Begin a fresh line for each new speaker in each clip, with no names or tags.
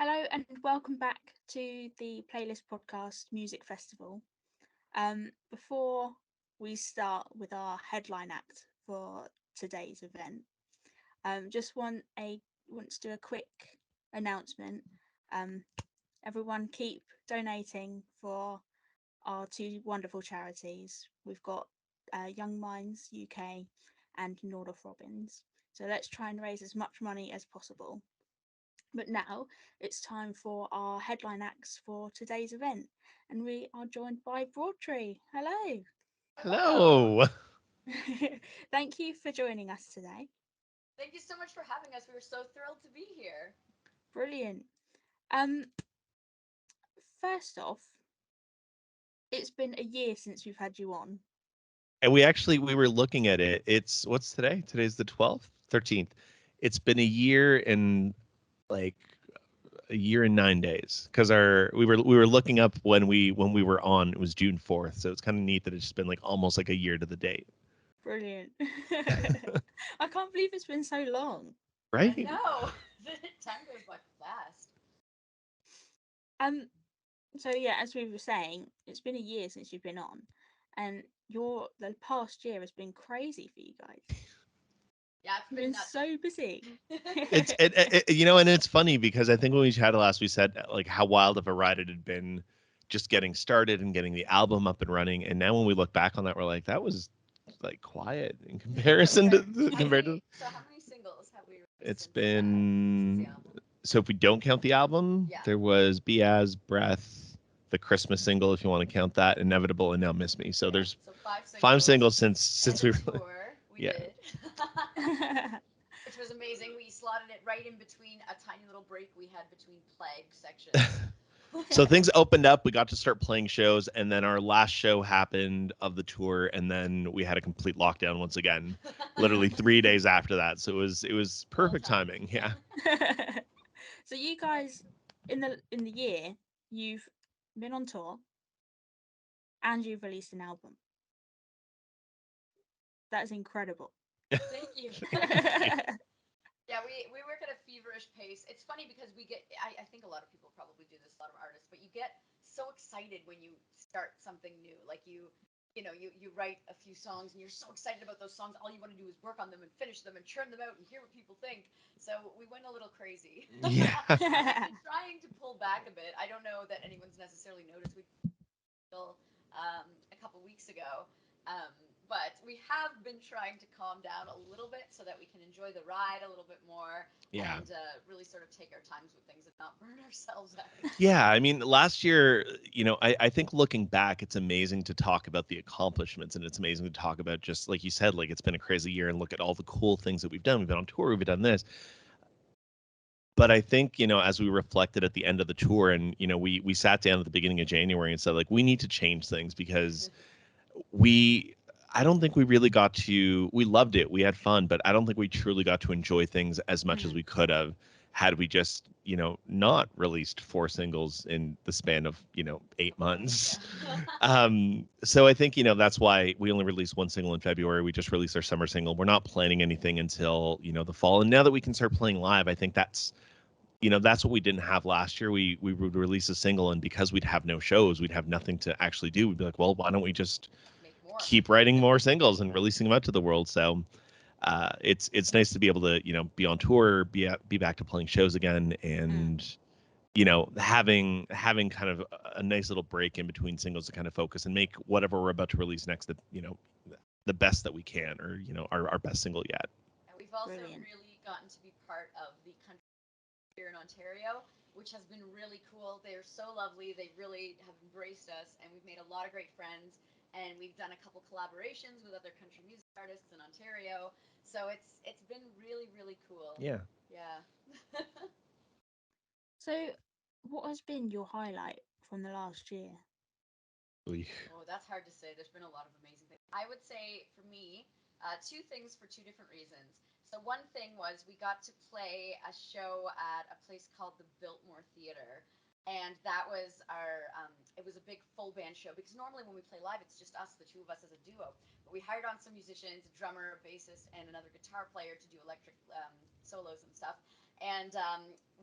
Hello and welcome back to the Playlist Podcast Music Festival. Before we start with our headline act for today's event, just want to do a quick announcement. Um, Everyone keep donating for our two wonderful charities. We've got Young Minds UK and Nordoff Robbins. So let's try and raise as much money as possible. But now it's time for our headline acts for today's event, and we are joined by Broadtree. Hello.
Hello.
Hello.
Thank you for joining us today.
Thank you so much for having us. We were so thrilled to be here.
Brilliant. Um, First off, it's been a year since we've had you on.
And we were looking at it. It's what's today? Today's the 12th, 13th. It's been a year and like a year and 9 days because our we were looking up when we were on. It was June 4th, so it's kind of neat that it's just been like almost like a year to the date.
Brilliant. I can't believe it's been so long.
I
Right?
know. Time goes by fast.
Um, so yeah, as we were saying, it's been a year since you've been on, and the past year has been crazy for you guys.
Yeah, it's
You've
been
been
nuts.
so busy.
And it's funny because I think when we chatted last, we said like how wild of a ride it had been, just getting started and getting the album up and running. And now when we look back on that, we're like, that was like quiet in comparison
Right.
to compared to.
How many singles have we released
It's
since the
been
album?
so if we don't count the album,
Yeah.
there was Biaz, Breath, the Christmas single, if you want to count that, Inevitable, and Now Miss Me. So
Yeah.
there's
So five
five
singles
singles
and
since
the
we
tour we
yeah.
did. Which was amazing. We slotted it right in between a tiny little break we had between plague sections.
So things opened up. We got to start playing shows, and then our last show happened of the tour, and then we had a complete lockdown once again, literally 3 days after that. So it was
Well
perfect
timed.
timing. Yeah.
So you guys in the year you've been on tour and you've released an album. That is incredible.
Thank you.
Thank you.
Yeah, we work at a feverish pace. It's funny because I think a lot of people probably do this, a lot of artists, but you get so excited when you start something new. Like you write a few songs and you're so excited about those songs. All you want to do is work on them and finish them and churn them out and hear what people think. So we went a little crazy.
Yeah.
We've been trying to pull back a bit. I don't know that anyone's necessarily noticed. We a couple weeks ago. Um, but we have been trying to calm down a little bit so that we can enjoy the ride a little bit more
Yeah.
and really sort of take our times with things and not burn ourselves out.
Yeah, I mean, last year, I think looking back, it's amazing to talk about the accomplishments and it's amazing to talk about just like you said, like it's been a crazy year and look at all the cool things that we've done. We've been on tour, we've done this. But I think, as we reflected at the end of the tour and, we sat down at the beginning of January and said, like, we need to change things because we I don't think we really got to we loved it. We had fun, but I don't think we truly got to enjoy things as much as
Mm,
we could have had we just, not released four singles in the span of, 8 months.
Yeah.
So I think, that's why we only released one single in February. We just released our summer single. We're not planning anything until, the fall. And now that we can start playing live, I think that's what we didn't have last year. We would release a single, and because we'd have no shows, we'd have nothing to actually do. We'd be like, well, why don't we just
Make more.
keep writing more singles and releasing them out to the world? So it's nice to be able to be on tour, be back to playing shows again,
mm.
and having kind of a nice little break in between singles to kind of focus and make whatever we're about to release next the best that we can, or our best single yet.
And we've also
Brilliant.
really gotten to be part of the country here in Ontario, which has been really cool. They're so lovely. They really have embraced us, and we've made a lot of great friends. And we've done a couple collaborations with other country music artists in Ontario. So it's been really really cool.
Yeah.
Yeah.
So what has been your highlight from the last year?
Oh, that's hard to say. There's been a lot of amazing things. I would say for me, two things for two different reasons. So one thing was we got to play a show at a place called the Biltmore Theater, and that was our. It was a big full band show because normally when we play live, it's just us, the two of us as a duo. But we hired on some musicians, a drummer, a bassist, and another guitar player to do electric solos and stuff. And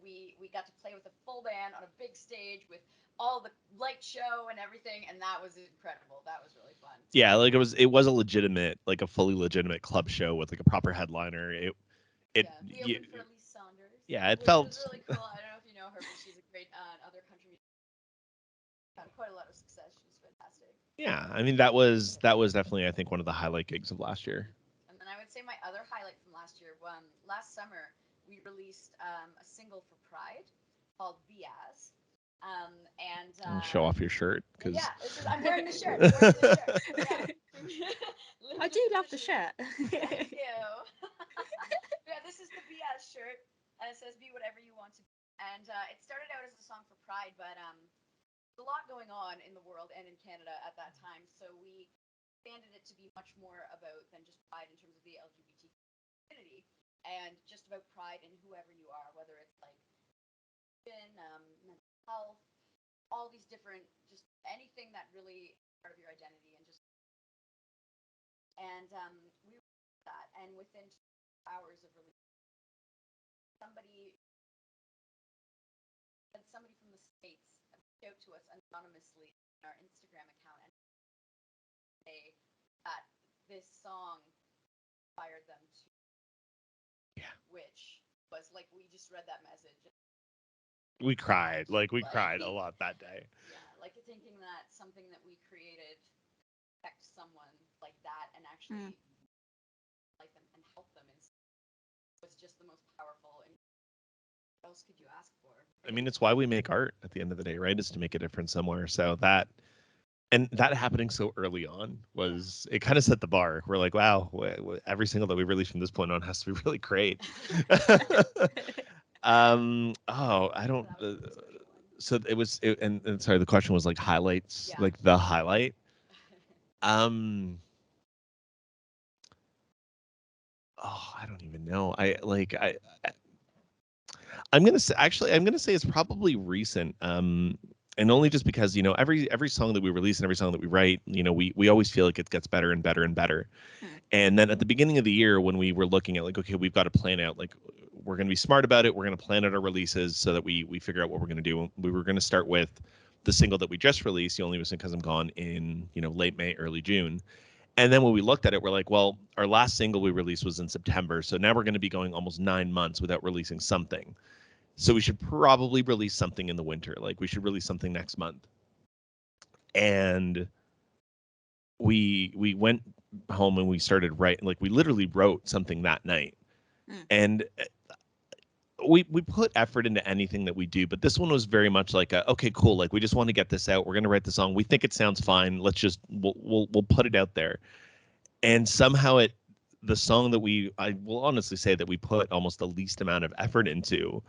we got to play with a full band on a big stage with all the light show and everything, and that was incredible. That was really fun.
Yeah, like it was a legitimate, like a fully legitimate club show with like a proper headliner.
We opened for Elise Saunders.
Yeah, it
which
felt
was really cool. I don't know if you know her, but she's a great other country music. Had quite a lot of success. She's fantastic.
Yeah, I mean that was definitely, I think, one of the highlight gigs of last year.
And then I would say my other highlight from last year, last summer we released a single for Pride called Biaz. And
I'll show off your shirt because
yeah, I'm wearing the shirt. I'm wearing the shirt. Yeah.
I do love the shirt.
Thank you. Yeah, this is the Biaz shirt, and it says "Be whatever you want to be." And it started out as a song for Pride, but there's a lot going on in the world and in Canada at that time, so we expanded it to be much more about than just Pride in terms of the LGBT community, and just about Pride in whoever you are, whether it's like mental health, all these different, just anything that really is part of your identity, and just we released that, and within 2 hours of release, somebody somebody from the States reached out to us anonymously on our Instagram account and say that this song inspired them to,
yeah,
which was like, we just read that message.
we cried. Like we cried a lot that day.
Yeah, like thinking that something that we created affect someone like that and actually like them and help them was just the most powerful. And what else could you ask for?
I mean, it's why we make art at the end of the day, right? Is to make a difference somewhere. So that happening so early on was, it kind of set the bar. We're like, wow, every single that we release from this point on has to be really great. Oh, I don't. So it was, and sorry, the question was like highlights, like the highlight. Oh, I don't even know. I'm gonna say, actually, I'm gonna say it's probably recent. And only just because, every song that we release and every song that we write, we always feel like it gets better and better and better. And then at the beginning of the year, when we were looking at like, okay, we've got to plan out, like, we're going to be smart about it. We're going to plan out our releases so that we figure out what we're going to do. We were going to start with the single that we just released, "You Only Listen Because I'm Gone," in late May, early June. And then when we looked at it, we're like, well, our last single we released was in September, so now we're going to be going almost 9 months without releasing something. So we should probably release something in the winter. Like, we should release something next month. And we went home and we started writing. Like, we literally wrote something that night. And we put effort into anything that we do, but this one was very much like okay, cool, like, we just want to get this out. We're going to write the song. We think it sounds fine. Let's just we'll put it out there. And somehow the song that I will honestly say that we put almost the least amount of effort into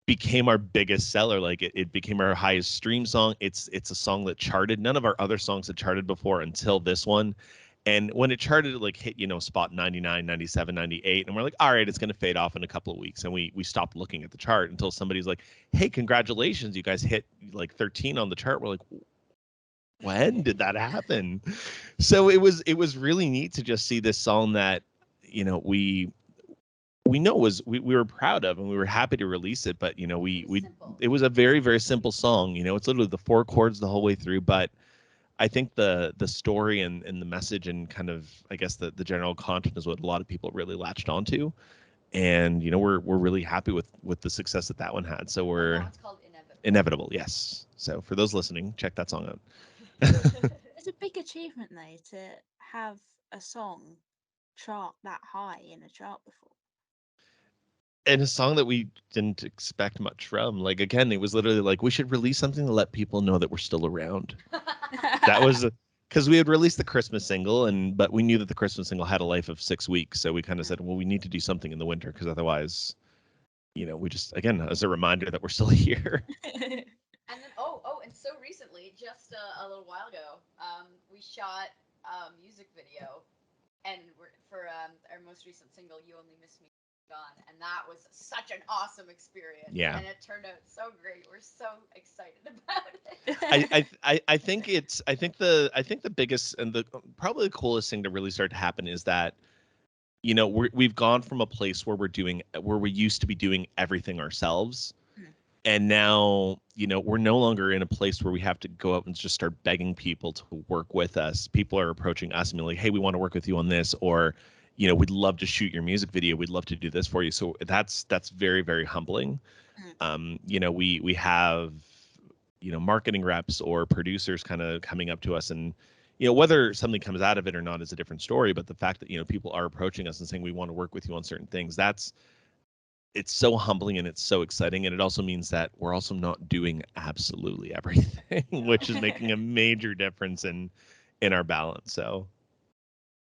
became our biggest seller. Like, it became our highest stream song. It's a song that charted. None of our other songs had charted before until this one. And when it charted, it like hit, spot 99, 97, 98. And we're like, all right, it's going to fade off in a couple of weeks. And we stopped looking at the chart until somebody's like, hey, congratulations, you guys hit like 13 on the chart. We're like, when did that happen? So it was really neat to just see this song that, we know we were proud of, and we were happy to release it. But it was a very, very simple song. It's literally the 4 chords the whole way through. But I think the story and the message and kind of, I guess, the general content is what a lot of people really latched onto. And we're really happy with the success that one had. So we're
that one's called
Inevitable. Yes. So for those listening, check that song out.
It's a big achievement though to have a song chart that high in a chart before.
And a song that we didn't expect much from. Like, again, it was literally like, we should release something to let people know that we're still around. That was because we had released the Christmas single, but we knew that the Christmas single had a life of 6 weeks. So we kind of said, well, we need to do something in the winter, because otherwise, we just, again, as a reminder that we're still here.
And then, and so recently, just a little while ago, we shot a music video, and for our most recent single, "You Only Miss Me Gone," and that was such an awesome experience.
Yeah.
And it turned out so great. We're so excited about it.
I think the biggest and probably the coolest thing to really start to happen is that, we've gone from a place where we used to be doing everything ourselves, And now, we're no longer in a place where we have to go out and just start begging people to work with us. People are approaching us and being like, hey, we want to work with you on this, or we'd love to shoot your music video, we'd love to do this for you. So that's very, very humbling.
Mm.
We have marketing reps or producers kind of coming up to us, and whether something comes out of it or not is a different story, but the fact that people are approaching us and saying we want to work with you on certain things, it's so humbling and it's so exciting. And it also means that we're also not doing absolutely everything, which is making a major difference in our balance. So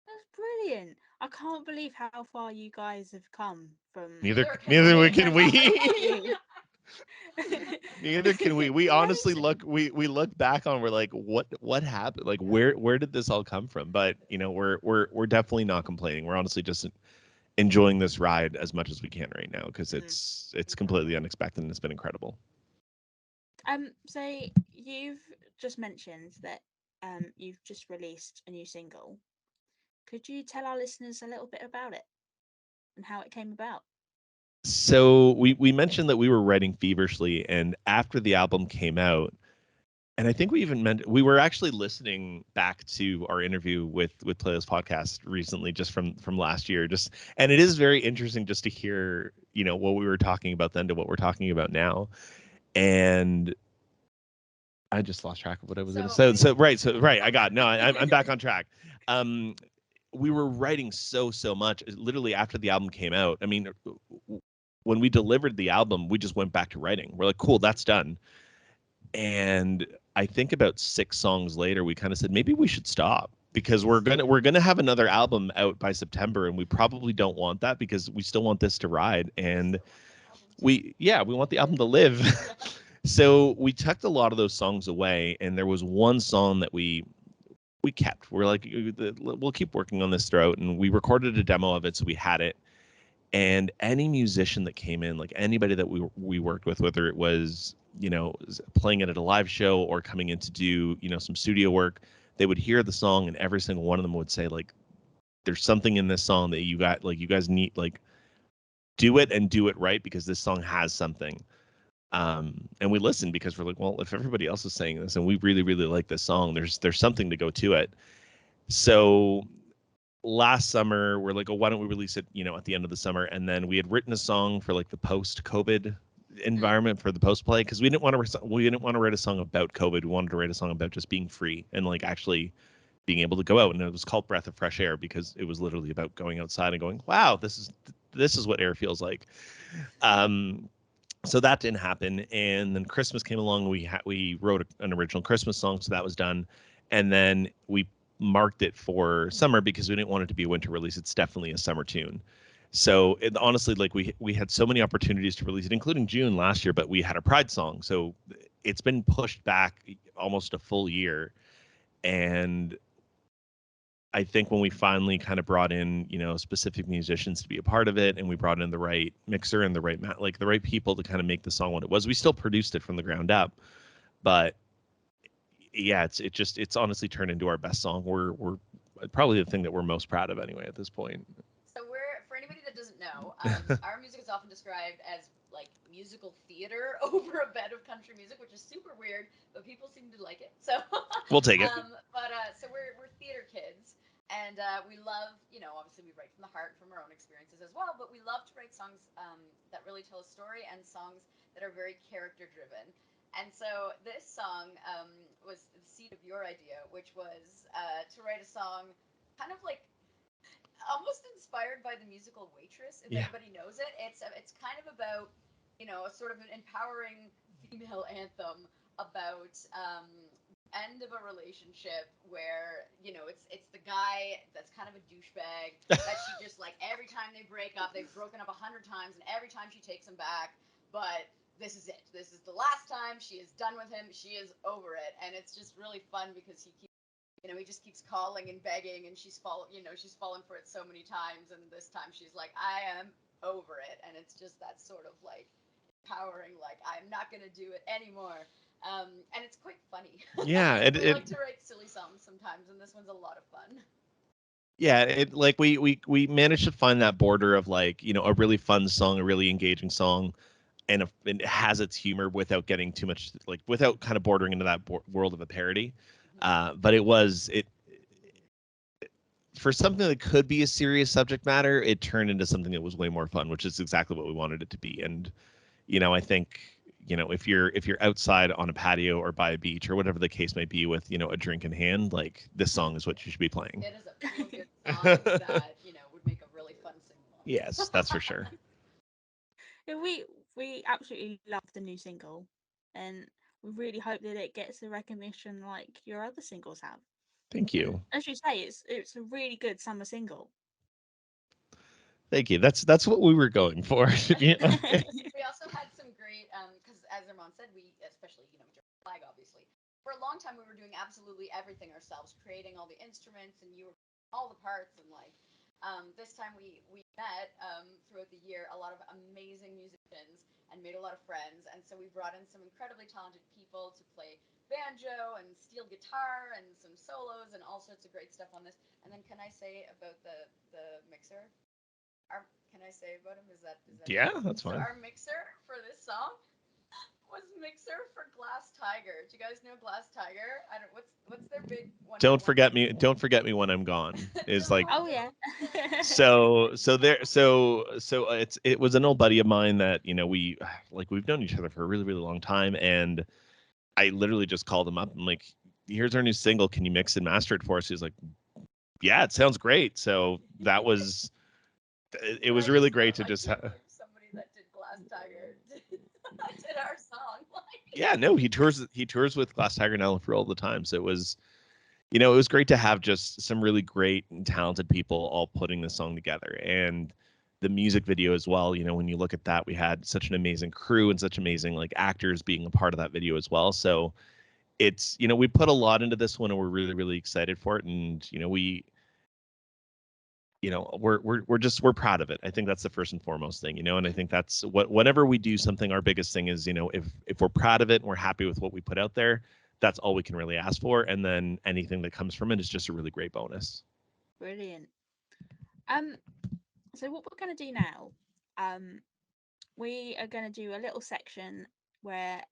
That's brilliant. I can't believe how far you guys have come from
neither
being
can we.
you.
Neither can we. We
It's
honestly
amazing.
we look back on, we're like, what happened? Like, where did this all come from? But we're definitely not complaining. We're honestly just enjoying this ride as much as we can right now, because
Mm.
it's completely unexpected and it's been incredible.
So you've just mentioned that you've just released a new single. Could you tell our listeners a little bit about it and how it came about?
So we mentioned that we were writing feverishly, and after the album came out, and I think we even meant, we were actually listening back to our interview with Playlist Podcast recently, just from last year. And it is very interesting just to hear what we were talking about then to what we're talking about now. And I just lost track of what I was going to say. So right, I got no. I'm back on track. Um, we were writing so much. Literally after the album came out, I mean, when we delivered the album, we just went back to writing. We're like, cool, that's done. And I think about 6 songs later, we kind of said maybe we should stop, because we're gonna have another album out by September, and we probably don't want that, because we still want this to ride, and we want the album to live. So we tucked a lot of those songs away, and there was one song that we kept. We're like, we'll keep working on this throughout, and we recorded a demo of it, so we had it. And any musician that came in, like anybody that we worked with, whether it was playing it at a live show or coming in to do some studio work, they would hear the song, and every single one of them would say, like, there's something in this song that you guys need, like, do it and do it right, because this song has something. And we listened because we're like, well, if everybody else is saying this and we really, really like this song, there's something to go to it. So last summer we're like, oh, why don't we release it at the end of the summer? And then we had written a song for like the post COVID environment for the post play, because we didn't want to write a song about COVID. We wanted to write a song about just being free and like actually being able to go out. And it was called Breath of Fresh Air, because it was literally about going outside and going, wow, this is what air feels like. So that didn't happen, and then Christmas came along. We wrote an original Christmas song, so that was done, and then we marked it for summer because we didn't want it to be a winter release. It's definitely a summer tune. So honestly, like we had so many opportunities to release it, including June last year, but we had a Pride song, so it's been pushed back almost a full year. And I think when we finally kind of brought in, specific musicians to be a part of it, and we brought in the right mixer and the right like the right people to kind of make the song what it was, we still produced it from the ground up. But yeah, it's honestly turned into our best song. We're probably the thing that we're most proud of anyway at this point.
So for anybody that doesn't know, our music is often described as like musical theater over a bed of country music, which is super weird, but people seem to like it. So,
We'll take it.
So we're theater kids, and we love, obviously we write from the heart, from our own experiences as well, but we love to write songs that really tell a story, and songs that are very character driven. And so this song was the seed of your idea, which was to write a song kind of like almost inspired by the musical Waitress. If
Yeah.
anybody knows it, it's kind of about a sort of an empowering female anthem about end of a relationship where it's the guy that's kind of a douchebag that she just like every time they break up, they've broken up 100 times, and every time she takes him back, but this is it. This is the last time. She is done with him. She is over it, and it's just really fun because he just keeps calling and begging, and she's fallen for it so many times, and this time she's like, I am over it, and it's just that sort of like empowering, like I'm not gonna do it anymore, and it's quite funny.
Yeah, it,
We
it
like to write silly songs sometimes, and this one's a lot of fun.
yeah, it like we managed to find that border of like, a really fun song, a really engaging song, it has its humor without getting too much, like without kind of bordering into that world of a parody. But it for something that could be a serious subject matter, it turned into something that was way more fun, which is exactly what we wanted it to be. And I think if you're outside on a patio or by a beach or whatever the case may be with a drink in hand, like this song is what you should be playing.
It is a feel good song that would make a really fun sing along.
Yes, that's for sure.
Yeah, we absolutely love the new single, and we really hope that it gets the recognition like your other singles have.
Thank you.
And as you say, it's a really good summer single.
Thank you. That's what we were going for.
We also had some great, because as Armand said, we especially during flag obviously for a long time we were doing absolutely everything ourselves, creating all the instruments, and you were all the parts, and this time we met throughout the year a lot of amazing musicians and made a lot of friends, and so we brought in some incredibly talented people to play banjo and steel guitar and some solos and all sorts of great stuff on this. And then can I say about the mixer? Can I say about him? Is that
yeah, that's fine.
So our mixer for this song was mixer for Glass Tiger. Do you guys know Glass Tiger? I don't. What's their big one?
Don't forget me. Don't forget me when I'm gone. Is like.
Oh yeah.
So it was an old buddy of mine that we've known each other for a really really long time, and I literally just called him up and like, here's our new single, can you mix and master it for us? He's like, yeah, it sounds great. So that was it was really great to just have
somebody that did Glass Tiger did our song.
Yeah, no, he tours with Glass Tiger now for all the time. So it was great to have just some really great and talented people all putting this song together. And the music video as well, when you look at that, we had such an amazing crew and such amazing like actors being a part of that video as well. So it's, we put a lot into this one and we're really, really excited for it. And, we're proud of it. I think that's the first and foremost thing, and I think that's whenever we do something, our biggest thing is, if we're proud of it and we're happy with what we put out there, that's all we can really ask for. And then anything that comes from it is just a really great bonus.
Brilliant. So what we're going to do now, we are going to do a little section where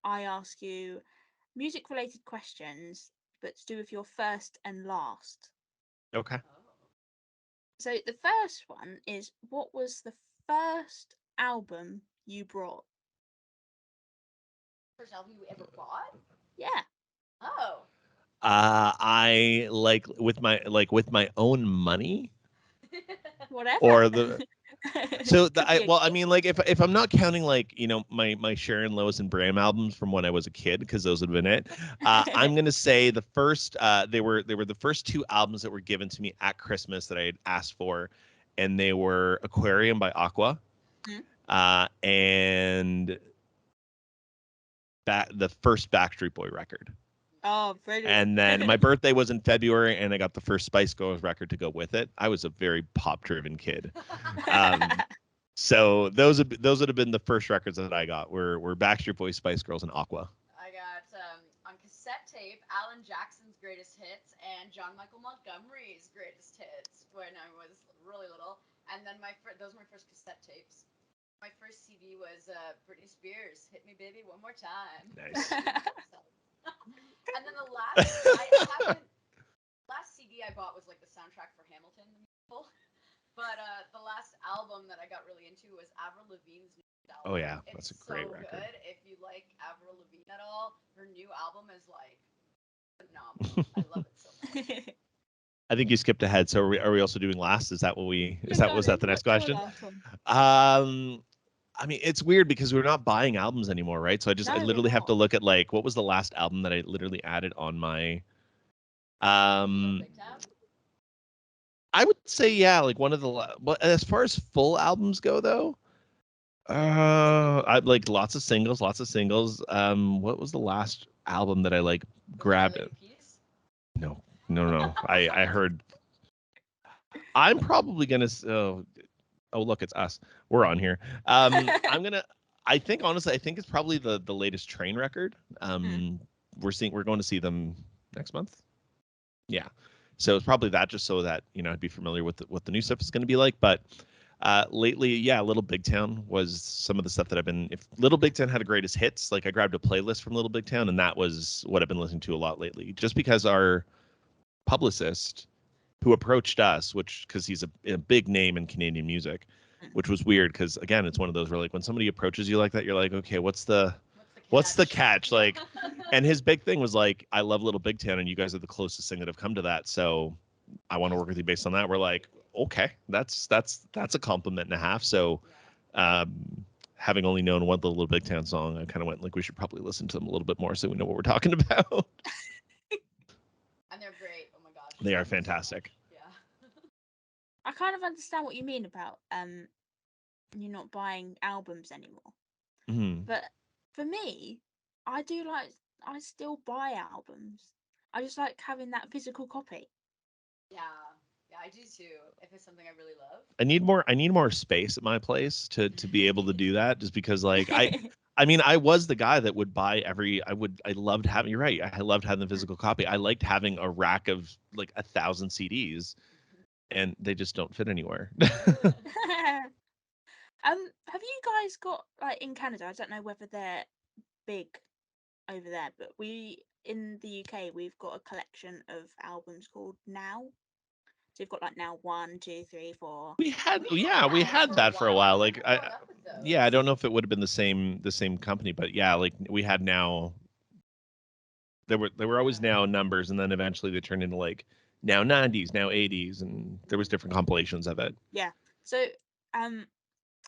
I ask you music related questions, but to do with your first and last.
Okay.
So the first one is, what was the first album you brought?
First album you ever bought?
Yeah.
Oh.
I with my own money.
Whatever.
Or the so I mean, like if I'm not counting like my Sharon Lois and Bram albums from when I was a kid, because those would have been it. I'm gonna say the first they were the first two albums that were given to me at Christmas that I had asked for, and they were Aquarium by Aqua, and the first Backstreet Boy record.
Oh, brilliant.
And then my birthday was in February, and I got the first Spice Girls record to go with it. I was a very pop-driven kid. So those would have been the first records that I got were Backstreet Boys, Spice Girls, and Aqua.
I got on cassette tape Alan Jackson's Greatest Hits and John Michael Montgomery's Greatest Hits when I was really little. And then those were my first cassette tapes. My first CD was Britney Spears, "Hit Me Baby One More Time."
Nice.
And then the last CD I bought was like the soundtrack for Hamilton the musical. But the last album that I got really into was Avril Lavigne's new album.
Oh yeah, that's a great record.
Good. If you like Avril Lavigne at all, her new album is like phenomenal. I love it so much.
I think you skipped ahead. So are we also doing last? Is that what we? Was that the next question? I mean, it's weird because we're not buying albums anymore, right? So I literally have to look at like what was the last album that I literally added on my. I would say like one of the. But as far as full albums go, though, I like lots of singles. What was the last album that I like grabbed it? No. I heard. I'm probably gonna. Oh, look, it's us. We're on here. I think honestly, I think it's probably the latest Train record. We're going to see them next month. Yeah. So it's probably that, just so that I'd be familiar with what the new stuff is going to be like. But Lately, yeah, Little Big Town was some of the stuff that I've been. If Little Big Town had a greatest hits, like I grabbed a playlist from Little Big Town, and that was what I've been listening to a lot lately. Just because our publicist, who approached us, which because he's a big name in Canadian music,
Mm.
which was weird because again, it's one of those where like when somebody approaches you like that, you're like, okay,
What's
the
the catch?
catch? Like, and his big thing was like, I love Little Big Town, and you guys are the closest thing that have come to that, so I want to work with you based on that. We're like, okay, that's a compliment and a half. So, having only known one Little Big Town song, I kind of went like, we should probably listen to them a little bit more so we know what we're talking about.
And they're great. Oh my gosh.
They are
Love them so
fantastic.
much. Yeah.
I kind of understand what you mean about you not buying albums anymore.
Mm-hmm.
But for me, I do like I still buy albums. I just like having that physical copy.
Yeah. Yeah, I do too. If it's something I really love.
I need more space at my place to be able to do that just because like I mean I was the guy that would buy I loved having you're right. I loved having the physical copy. I liked having a rack of like 1,000 CDs and they just don't fit anywhere.
Have you guys got like in Canada? I don't know whether they're big over there, but we in the UK we've got a collection of albums called Now. So you've got like Now 1, 2, 3, 4.
We had
For a
that for a
while. I
while.
remember growing up with
Yeah, I
those.
don't know if it would have been the same company, but yeah, like we had Now there were always Now numbers and then eventually they turned into like Now 90s, Now 80s and there was different compilations of it.
Yeah. So um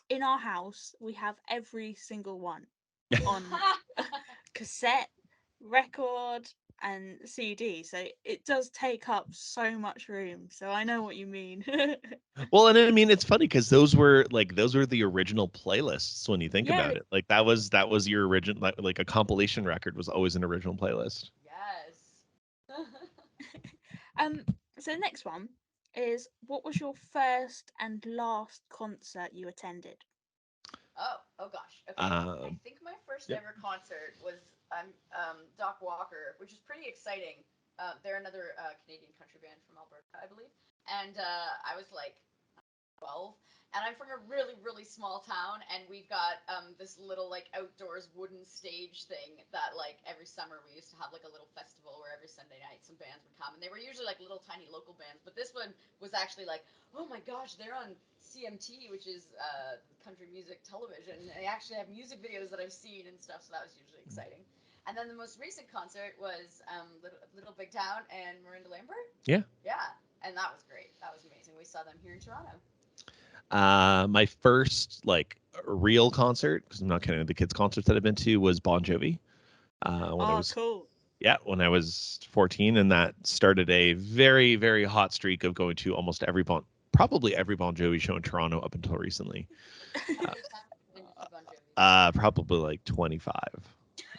in our house we have every single one on cassette, record, and CD. So it does take up so much room. So I know what you mean.
Well, and I mean it's funny because those were the original playlists when you think
Yeah.
about it. Like that was your original like a compilation record was always an original playlist.
Yes.
um. So the next one is, what was your first and last concert you attended?
Oh gosh. Okay. I
Um,
think my first
yep.
ever concert was Doc Walker, which is pretty exciting. They're another Canadian country band from Alberta, I believe. And I was like 12, and I'm from a really really small town, and we've got this little like outdoors wooden stage thing that like every summer we used to have like a little festival where every Sunday night some bands would come, and they were usually like little tiny local bands, but this one was actually like, oh my gosh, they're on CMT, which is country music television. They actually have music videos that I've seen and stuff, so that was usually exciting. And then the most recent concert was Little Big Town and Miranda Lambert.
Yeah.
Yeah, and that was great. That was amazing. We saw them here in Toronto.
My first like real concert, because I'm not counting the kids' concerts that I've been to, was Bon Jovi. When I
Oh,
was
cool.
when I was 14, and that started a very very hot streak of going to almost probably every Bon Jovi show in Toronto up until recently.
How many times have you been to see Bon Jovi?
Probably like 25.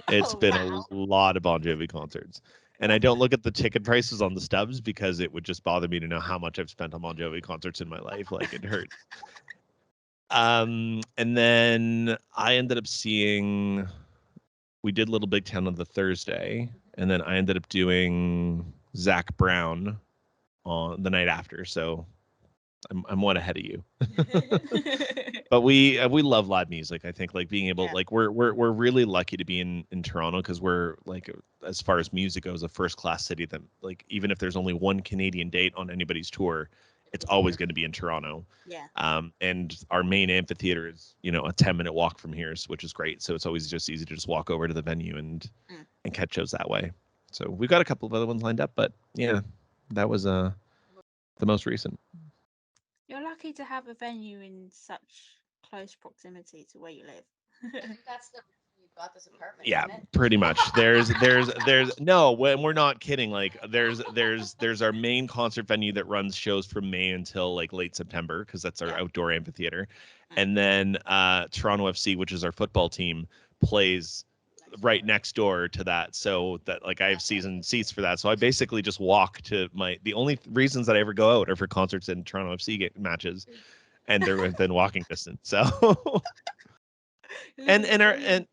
It's
Oh,
been
wow.
a lot of Bon Jovi concerts. And I don't look at the ticket prices on the stubs because it would just bother me to know how much I've spent on Bon Jovi concerts in my life. Like it hurts. And then I ended up seeing we did Little Big Town on the Thursday, and then I ended up doing Zach Brown on the night after. So I'm one ahead of you. But we love live music. I think like being able
Yeah.
like we're really lucky to be in Toronto because we're like as far as music goes a first class city that like even if there's only one Canadian date on anybody's tour, it's always going to be in Toronto.
Yeah.
And our main amphitheater is a 10-minute walk from here, which is great. So it's always just easy to just walk over to the venue
Mm.
and catch shows that way. So we've got a couple of other ones lined up, but yeah, that was the most recent.
You're lucky to have a venue in such close proximity to where you live.
I think that's the reason you got this apartment,
Yeah,
isn't it?
pretty much. There's no, when we're not kidding. Like there's our main concert venue that runs shows from May until like late September because that's our
Yeah.
outdoor amphitheater,
Mm.
and then Toronto FC, which is our football team, plays right next door to that. So that like I have season seats for that. So I basically just walk to the only reasons that I ever go out are for concerts and Toronto FC matches, and they're within walking distance. So. And our and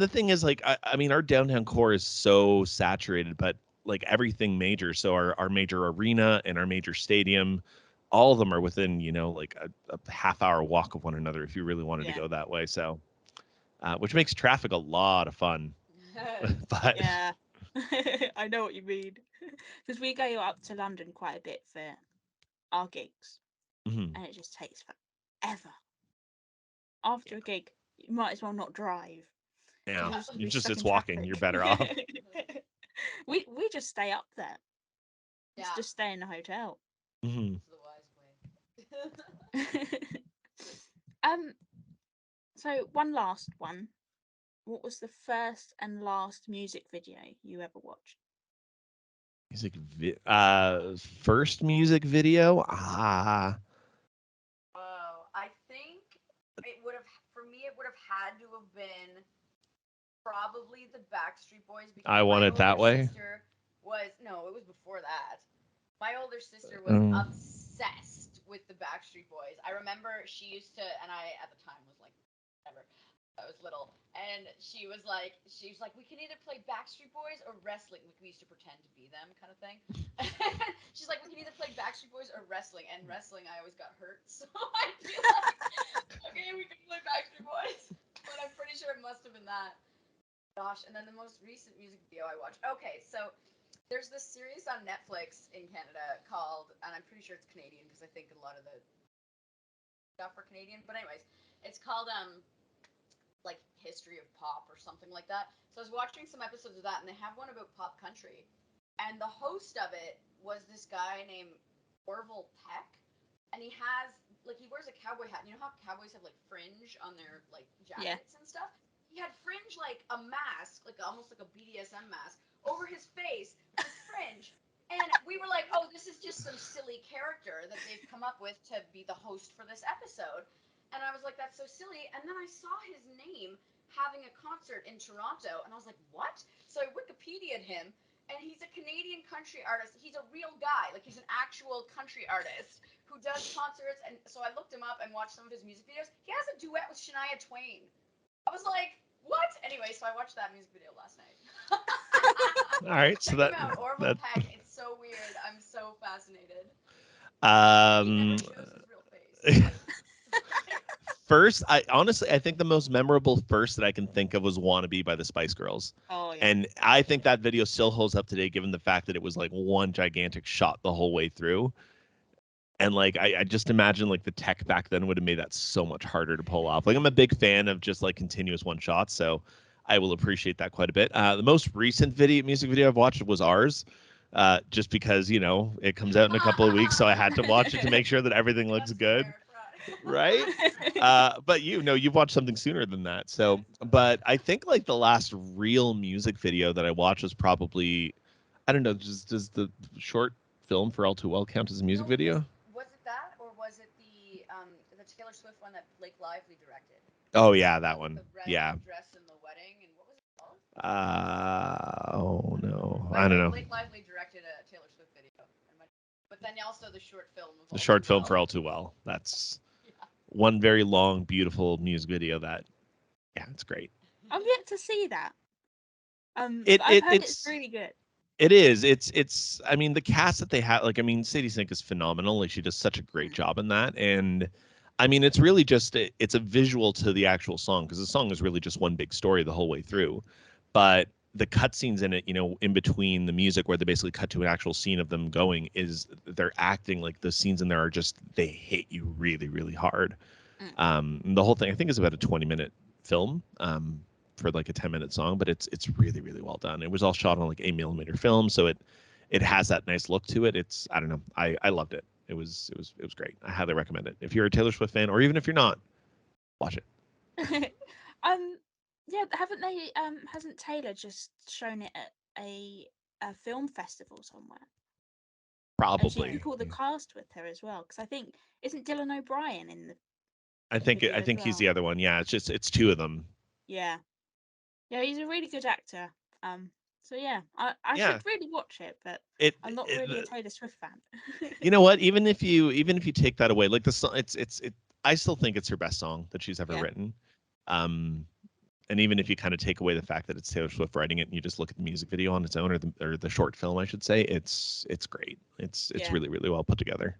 the thing is like I mean our downtown core is so saturated, but like everything major, so our major arena and our major stadium, all of them are within, like a half hour walk of one another if you really wanted to
Yeah.
go that way. So, which makes traffic a lot of fun. But
Yeah. I know what you mean. Because we go up to London quite a bit for our gigs,
mhm,
and it just takes forever. After a gig, you might as well not drive because
yeah,
you'll just be stuck
it's
in
walking. You're
traffic.
better off.
We just stay up there. Let's
Yeah,
just stay in the hotel.
Hmm.
it's the wise way.
um. So one last one. What was the first and last music video you ever watched?
First music video.
Oh, I think it would have, for me, it would have had to have been probably the Backstreet Boys because
I want
my
it
older
that way.
sister was, no, it was before that. My older sister was
Mm.
obsessed with the Backstreet Boys. I remember she used to, and I at the time was like, whatever. I was little, and she was like, we can either play Backstreet Boys or wrestling. Like we used to pretend to be them, kind of thing. She's like, we can either play Backstreet Boys or wrestling. And wrestling, I always got hurt, so I feel like, okay, we can play Backstreet Boys, but I'm pretty sure it must have been that. Gosh, and then the most recent music video I watched. Okay, so there's this series on Netflix in Canada called, and I'm pretty sure it's Canadian because I think a lot of the stuff are Canadian. But anyways, it's called like history of pop or something like that. So I was watching some episodes of that, and they have one about pop country, and the host of it was this guy named Orville Peck, and he has like he wears a cowboy hat. You know how cowboys have like fringe on their like
Yeah.
jackets and stuff. He had fringe like a mask, like almost like a BDSM mask, over his face with fringe. And we were like, oh, this is just some silly character that they've come up with to be the host for this episode. And I was like, that's so silly. And then I saw his name having a concert in Toronto, and I was like, what? So I Wikipedia'd him, and he's a Canadian country artist. He's a real guy, like he's an actual country artist who does concerts. And so I looked him up and watched some of his music videos. He has a duet with Shania Twain. I was like, what? Anyway, so I watched that music video last night.
All right, so
Check him out, Orville
that
Peck. It's so weird. I'm so fascinated. He never
um
shows his real face. But
first, I think the most memorable first that I can think of was "Wannabe" by the Spice Girls,
Oh yeah.
and I think that video still holds up today, given the fact that it was like one gigantic shot the whole way through. And like I just imagine like the tech back then would have made that so much harder to pull off. Like I'm a big fan of just like continuous one shots, so I will appreciate that quite a bit. The most recent music video I've watched was ours, just because it comes out in a couple of weeks, so I had to watch it to make sure that everything looks
just to
good,
verify.
right? But you've watched something sooner than that. So, but I think like the last real music video that I watched was probably, I don't know, does the short film for All Too Well count as a music
No, because
video?
was it that or was it the Taylor Swift one that Blake Lively directed?
Oh yeah,
The
that
one with
one.
the red
Yeah.
dress and the wedding, and what was it called?
Oh
I don't know.
no,
But
I don't
anyway,
know.
Blake Lively directed a Taylor Swift video. But then also the short film of
The
All Too
short film
Well.
for All Too Well. That's
Yeah.
one very long, beautiful music video. That yeah, it's great.
I'm yet to see that.
It
But I've
it
heard it's
it's
really good.
it is. It's. I mean, the cast that they have. Like, I mean, Sadie Sink is phenomenal. Like, she does such a great
Mm.
job in that. And I mean, it's really just it's a visual to the actual song because the song is really just one big story the whole way through. But the cutscenes in it, in between the music where they basically cut to an actual scene of them going, is they're acting like the scenes in there are just they hit you really, really hard.
Mm.
The whole thing I think is about a 20-minute film. For like a 10-minute song, but it's really, really well done. It was all shot on like 8mm film, so it has that nice look to it. It's I don't know. I loved it. It was great. I highly recommend it. If you're a Taylor Swift fan, or even if you're not, watch it.
um, yeah, haven't they? Hasn't Taylor just shown it at a film festival somewhere? And she
Probably.
took all the cast with her as well. Because I think isn't Dylan O'Brien in the
I think I
video as
think he's
well?
the other one. Yeah, it's two of them.
Yeah, yeah, he's a really good actor. So yeah, I
Yeah.
should really watch it, but
It,
I'm not
it
really a Taylor Swift fan.
you know what? Even if you take that away, like the song, I still think it's her best song that she's ever
Yeah,
written. Um, and even if you kind of take away the fact that it's Taylor Swift writing it and you just look at the music video on its own or the short film, I should say, it's great. It's
yeah.
really, really well put together.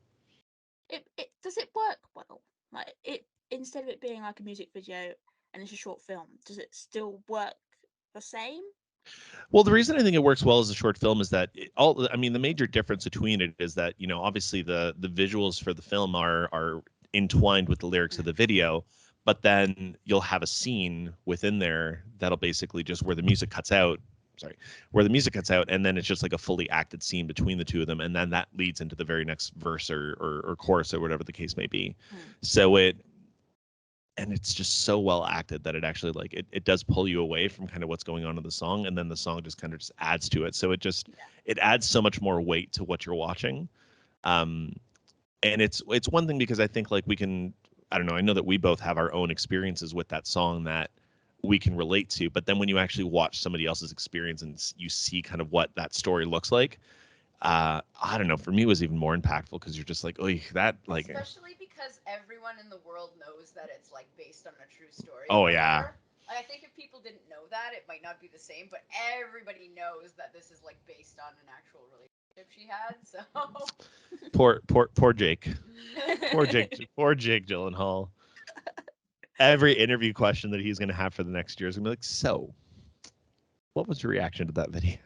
it does it work well? Like it, instead of it being like a music video and it's a short film, does it still work the same?
Well, the reason I think it works well as a short film is that I mean, the major difference between it is that, obviously the visuals for the film are entwined with the lyrics of the video, but then you'll have a scene within there that'll basically just where the music cuts out. Sorry, where the music cuts out, and then it's just like a fully acted scene between the two of them, and then that leads into the very next verse or chorus or whatever the case may be. So it's just so well acted that it actually like it does pull you away from kind of what's going on in the song, and then the song just kind of just adds to it. So it adds so much more weight to what you're watching. um and it's one thing because I think like we can, I don't know, I know that we both have our own experiences with that song that we can relate to, but then when you actually watch somebody else's experience and you see kind of what that story looks like, I don't know, for me it was even more impactful because you're just like, oh, that like,
especially because everyone in the world knows that it's like based on a true story.
oh
Or
yeah,
whatever. Like, I think if people didn't know that, it might not be the same. But everybody knows that this is like based on an actual relationship she had. So
poor Jake. Poor Jake Gyllenhaal. Every interview question that he's going to have for the next year is going to be like, so, what was your reaction to that video?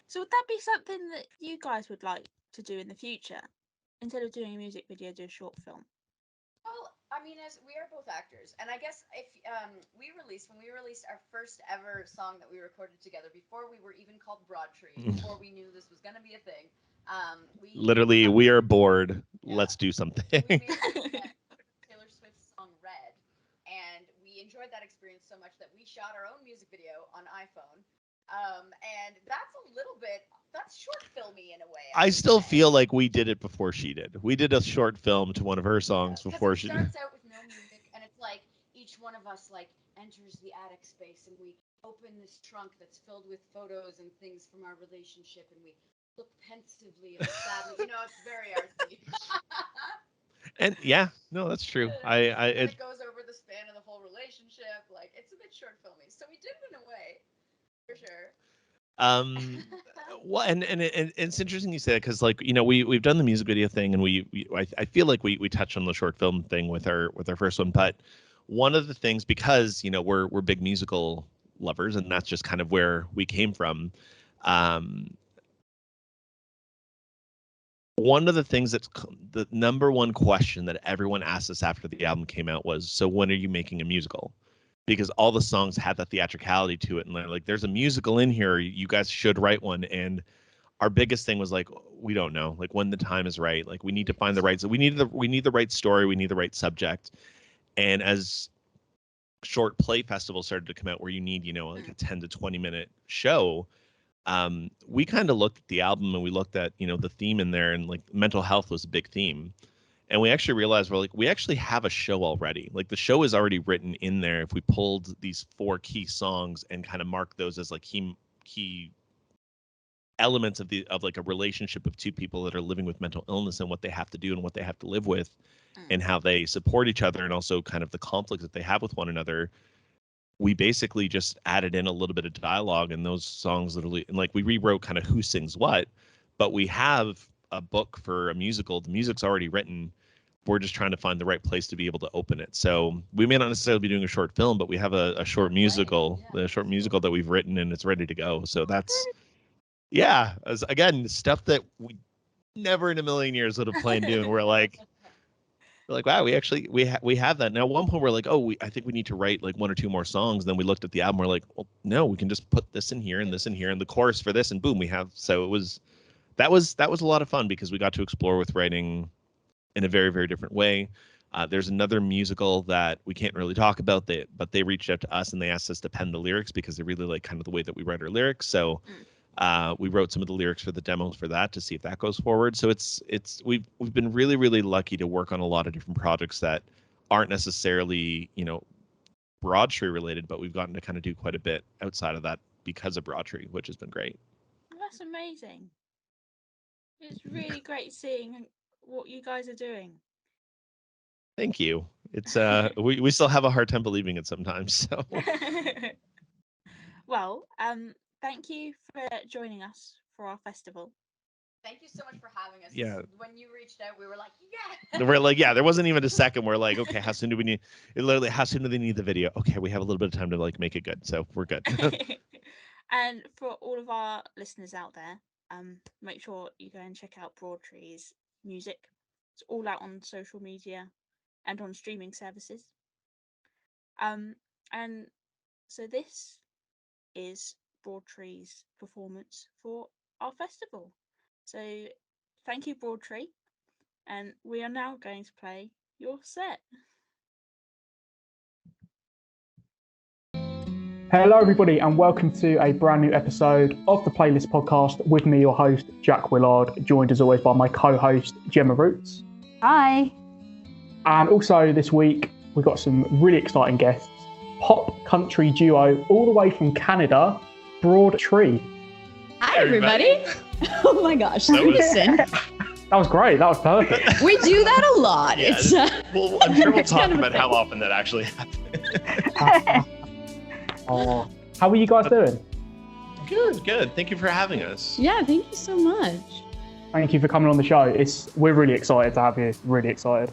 So would that be something that you guys would like to do in the future? Instead of doing a music video, do a short film?
well, I mean, as we are both actors, and I guess if when we released our first ever song that we recorded together before we were even called Broadtree, before we knew this was gonna be a thing,
Literally, we are bored.
Yeah.
Let's do something.
we made Taylor Swift's song Red, and we enjoyed that experience so much that we shot our own music video on iPhone. And that's short filmy in a way.
I still feel like we did it before she did. We did a short film to one of her songs before she did.
It starts out with no music, and it's like each one of us like enters the attic space, and we open this trunk that's filled with photos and things from our relationship, and we look pensively and sadly. It's very artsy.
And yeah, no, that's true.
It goes over the span of the whole relationship. Like, it's a bit short filmy, so we did it in a way, for sure.
Well, and it's interesting you say that because, like, we've done the music video thing, and I feel like we touched on the short film thing with our first one, but one of the things, because we're big musical lovers, and that's just kind of where we came from. One of the things that's the number one question that everyone asked us after the album came out was, so when are you making a musical? Because all the songs had that theatricality to it, and they're like, there's a musical in here, you guys should write one. And our biggest thing was like, we don't know, like, when the time is right, like, we need to find the right, so we need the right story, we need the right subject. And as short play festivals started to come out where you need like a 10 to 20 minute show, we kind of looked at the album and we looked at the theme in there, and like mental health was a big theme. And we actually realized we actually have a show already. Like, the show is already written in there. If we pulled these 4 key songs and kind of marked those as like key elements of like a relationship of 2 people that are living with mental illness, and what they have to do and what they have to live with, and how they support each other, and also kind of the conflicts that they have with one another, we basically just added in a little bit of dialogue in those songs, literally, and like we rewrote kind of who sings what. But we have a book for a musical. The music's already written. We're just trying to find the right place to be able to open it. So we may not necessarily be doing a short film, but we have a short musical, the short musical that we've written, and it's ready to go. So that's, yeah, again, stuff that we never in a million years would have planned doing. We're like, wow, we have that. Now, at one point we're like, oh, I think we need to write like 1 or 2 more songs. Then we looked at the album, we're like, well, no, we can just put this in here and this in here and the chorus for this, and boom, we have. So that was a lot of fun because we got to explore with writing in a very, very different way. There's another musical that we can't really talk about, but they reached out to us and they asked us to pen the lyrics because they really like kind of the way that we write our lyrics. So we wrote some of the lyrics for the demos for that to see if that goes forward. So we've been really, really lucky to work on a lot of different projects that aren't necessarily Broadtree related, but we've gotten to kind of do quite a bit outside of that because of Broadtree, which has been great.
That's amazing. It's really great seeing what you guys are doing.
Thank you. It's we still have a hard time believing it sometimes. So
well, thank you for joining us for our festival.
Thank you so much for having us.
Yeah.
When you reached out, we were like,
We're like, yeah, there wasn't even a second. We're like, okay, how soon do we need it? Literally, how soon do they need the video? Okay, we have a little bit of time to like make it good. So we're good.
And for all of our listeners out there, make sure you go and check out Broadtree's music. It's all out on social media and on streaming services. And so this is Broadtree's performance for our festival. So thank you, Broadtree, and we are now going to play your set.
Hello, everybody, and welcome to a brand new episode of the Playlist Podcast with me, your host, Jack Willard, joined as always by my co-host, Gemma Roots.
Hi.
And also this week, we've got some really exciting guests. Pop country duo all the way from Canada, Broadtree.
Hi, everybody. Oh my gosh, listen.
That was great. That was perfect.
We do that a lot.
Yeah,
it's,
well, I'm sure we'll
it's
talk
kind of a
about how
thing.
often that actually happens.
Oh, how are you guys doing?
Good. Thank you for having us.
Yeah, thank you so much.
Thank you for coming on the show. We're really excited to have you. Really excited.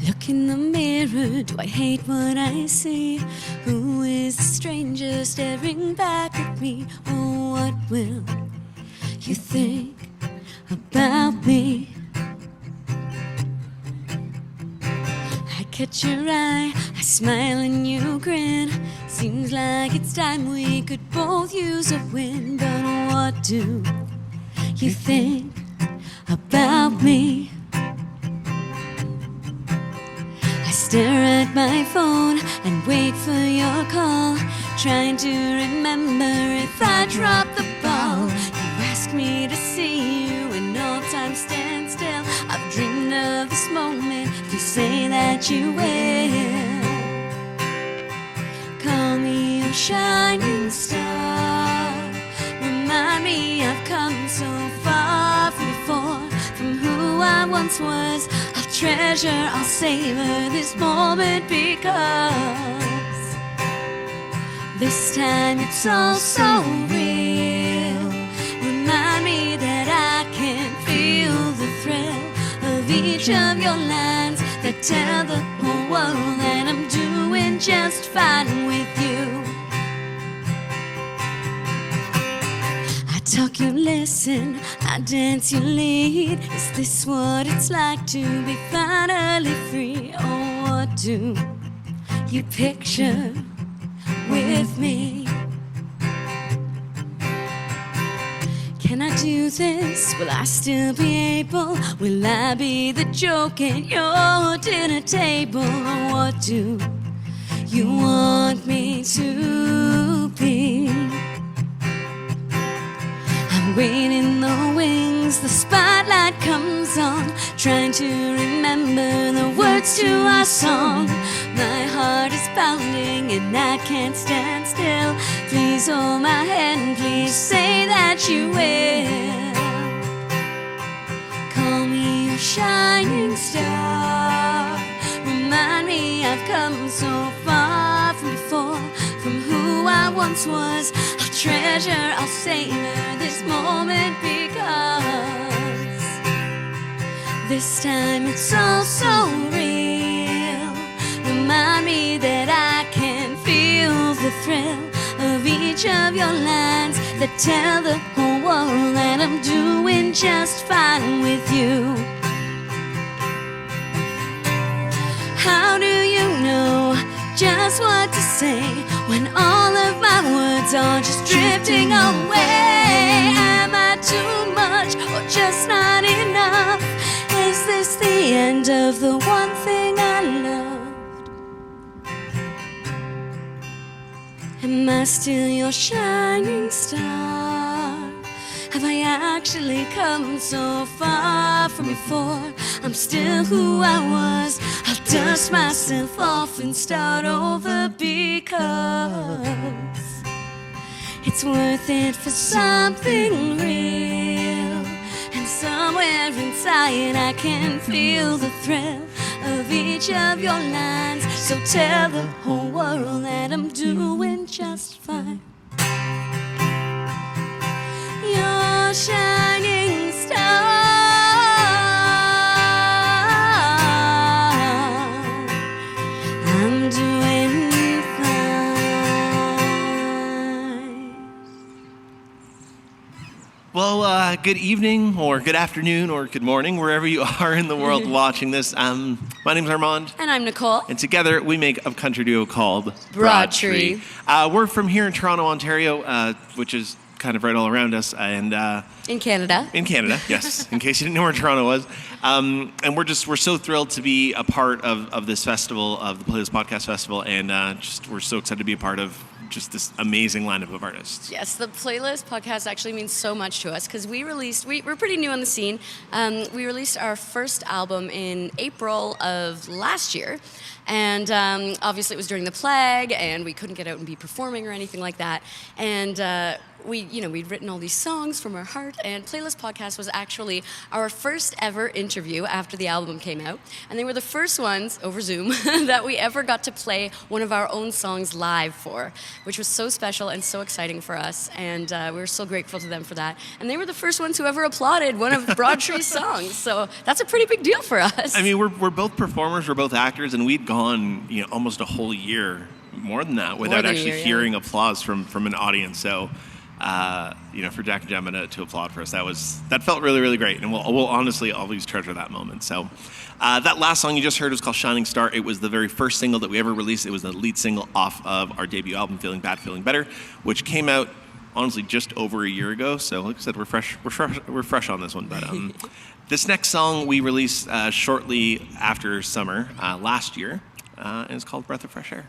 Look in the mirror, do I hate what I see? Who is the stranger staring back at me? Oh, what will you think about me? I catch your eye, I smile and you grin. Seems like it's time we could both use a win. But what do you think about me? Stare at my phone and wait for your call, trying to remember if I dropped the ball. You ask me to see you and all time stand still. I've dreamed of this moment, you say that you will. Call me your shining star. Remind me I've come so far from before, from who I once was. Treasure, I'll savor this moment because this time it's all so real. Remind me that I can feel the thrill of each of your lines that tell the whole world that I'm doing just fine with you. I talk, you listen, I dance, you lead. Is this what it's like to be finally free? Oh, what do you picture with me? Can I do this? Will I still be able? Will I be the joke at your dinner table? Or what do you want me to be? Wait in the wings, the spotlight comes on, trying to remember the words to our song. My heart is pounding and I can't stand still. Please hold my hand, please say that you will. Call me your shining star. Remind me I've come so far from before, from who I once was. I'll treasure, I'll savor this moment because this time it's all so real. Remind me that I can feel the thrill of each of your lines that tell the whole world that I'm doing just fine with you. How do you know just what to say when all of my words are just drifting away? Am I too much or just not enough? Is this the end of the one thing I loved? Am I still your shining star? Have I actually come so far from before? I'm still who I was. I'll dust myself off and start over because It's worth it for something real. And somewhere inside I can feel the thrill of each of your lines. So tell the whole world that I'm doing just fine. Your shining star, I'm doing fine.
Well, good evening, or good afternoon, or good morning, wherever you are in the world watching this. My name's Armand.
And I'm Nicole.
And together we make a country duo called
Broadtree.
We're from here in Toronto, Ontario, which is kind of right all around us, and
In Canada.
In Canada, yes. In case you didn't know where Toronto was, and we're so thrilled to be a part of this festival, of the Playlist Podcast Festival, and we're so excited to be a part of just this amazing lineup of artists.
Yes, the Playlist Podcast actually means so much to us because we're pretty new on the scene. We released our first album in April of last year. And obviously it was during the plague and we couldn't get out and be performing or anything like that. And we'd written all these songs from our heart, and Playlist Podcast was actually our first ever interview after the album came out. And they were the first ones over Zoom that we ever got to play one of our own songs live for, which was so special and so exciting for us. And we were so grateful to them for that. And they were the first ones who ever applauded one of Broadtree's songs. So that's a pretty big deal for us.
I mean, we're both performers, we're both actors, and we'd gone, almost a whole year, more than that, without actually hearing applause from an audience. So, for Jack and Gemma to applaud for us, that felt really, really great, and we'll honestly always treasure that moment. So, that last song you just heard was called "Shining Star." It was the very first single that we ever released. It was the lead single off of our debut album, "Feeling Bad, Feeling Better," which came out honestly just over a year ago. So, like I said, we're fresh on this one. But this next song we released shortly after summer last year, and it's called "Breath of Fresh Air."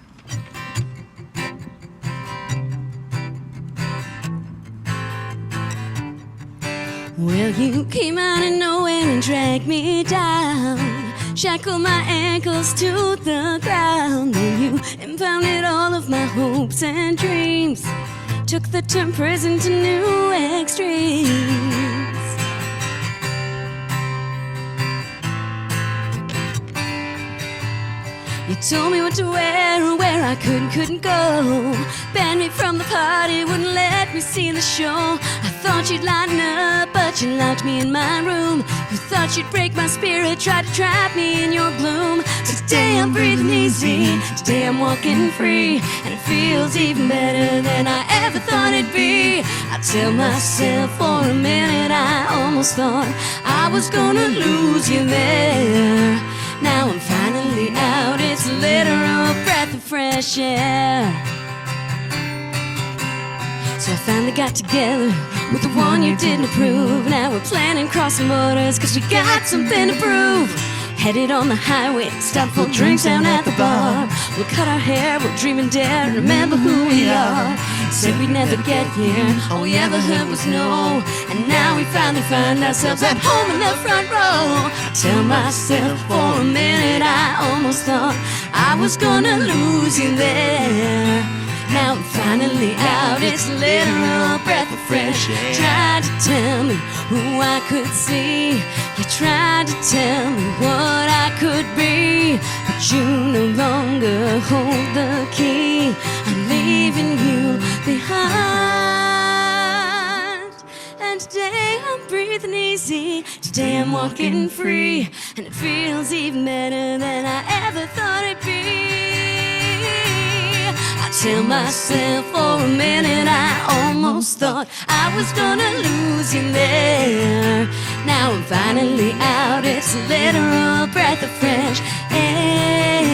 Well, you came out of nowhere and dragged me down, shackled my ankles to the ground. Then you impounded all of my hopes and dreams, took the term prison to new extremes. You told me what to wear and where I couldn't go, banned me from the party, wouldn't let me see the show. I thought you'd lighten up, but you locked me in my room. You thought you'd break my spirit, tried to trap me in your gloom. Today I'm breathing easy, today I'm walking free, and it feels even better than I ever thought it'd be. I tell myself for a minute I almost thought I was gonna lose you there. Now I'm finally out, it's a literal breath of fresh air. So I finally got together with the one you didn't approve. Now we're planning crossing borders, cause we got something to prove. Headed on the highway, stop for drinks down at the bar. We'll cut our hair, we'll dream and dare, remember who we are. Said we'd never get here, all we ever heard was no. And now we finally find ourselves at home in the front row. I tell myself for a minute I almost thought I was gonna lose you there. Now I'm finally out, it's a literal breath of fresh air. Tried to tell me who I could see, you tried to tell me what I could be, but you no longer hold the key. I'm leaving you behind, and today I'm breathing easy, today I'm walking free, and it feels even better than I ever thought it'd be. I tell myself for a minute I almost thought I was gonna lose you there. Now I'm finally out, it's a literal breath of fresh air.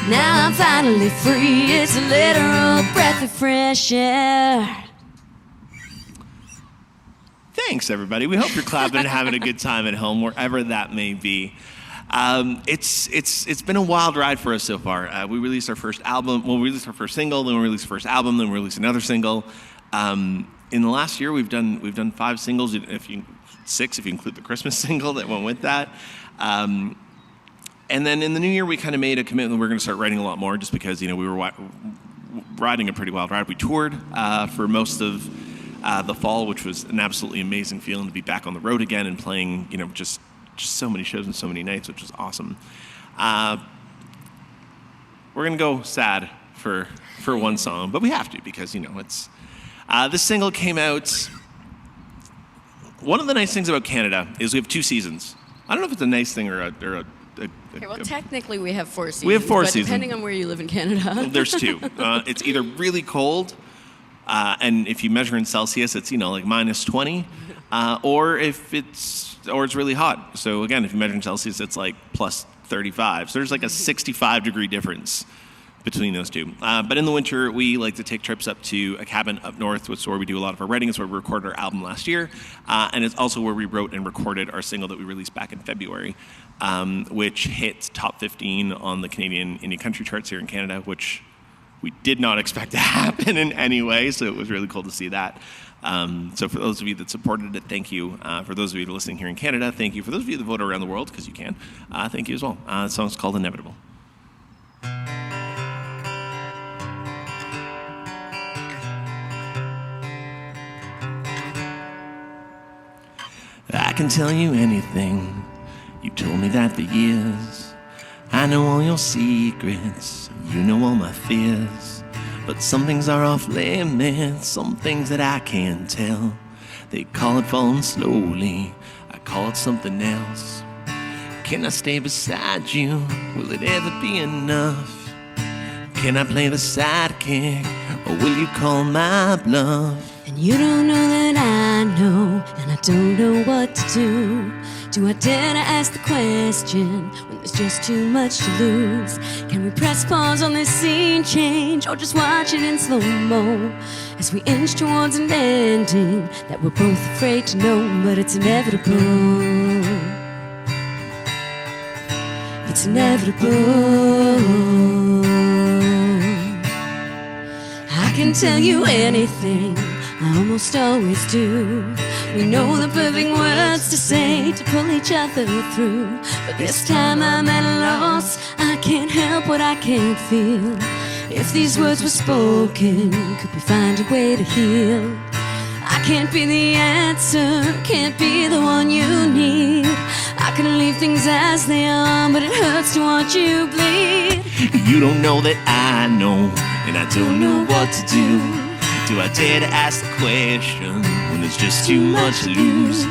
Now I'm finally free, it's a literal breath of fresh air.
Thanks, everybody. We hope you're clapping and having a good time at home, wherever that may be. It's been a wild ride for us so far. We released our first album. Well, we released our first single, then we released our first album, then we released another single. In the last year, we've done 5 singles. 6 if you include the Christmas single that went with that. And then in the new year, we kind of made a commitment that we're going to start writing a lot more, just because we were riding a pretty wild ride. We toured for most of the fall, which was an absolutely amazing feeling to be back on the road again and playing, just so many shows and so many nights, which was awesome. We're gonna go sad for one song, but we have to because it's this single came out. One of the nice things about Canada is we have 2 seasons. I don't know if it's a nice thing or a
Okay, well, technically we have 4 seasons.
We have 4
but
seasons.
Depending on where you live in Canada.
There's 2. It's either really cold, and if you measure in Celsius, it's like -20, or it's really hot. So again, if you measure in Celsius, it's like +35. So there's like a 65-degree difference between those 2. But in the winter, we like to take trips up to a cabin up north, which is where we do a lot of our writing. It's where we recorded our album last year. And it's also where we wrote and recorded our single that we released back in February, which hit top 15 on the Canadian indie country charts here in Canada, which we did not expect to happen in any way. So it was really cool to see that. So for those of you that supported it, thank you. For those of you that are listening here in Canada, thank you. For those of you that vote around the world, because you can, thank you as well. The song's called Inevitable. I can tell you anything. You've told me that for years. I know all your secrets. You know all my fears. But some things are off limits. Some things that I can't tell. They call it falling slowly. I call it something else. Can I stay beside you? Will it ever be enough? Can I play the sidekick? Or will you call my bluff?
And you don't know that I know, and I don't know what to do. Do I dare to ask the question when there's just too much to lose? Can we press pause on this scene change, or just watch it in slow-mo as we inch towards an ending that we're both afraid to know, but it's inevitable. It's inevitable. I can tell you anything, I almost always do. We know the perfect words to say to pull each other through, but this time I'm at a loss. I can't help what I can't feel. If these words were spoken, could we find a way to heal? I can't be the answer, can't be the one you need. I can leave things as they are, but it hurts to watch you bleed.
You don't know that I know, and I don't know what to do. Do I dare to ask the question when there's just too much to lose?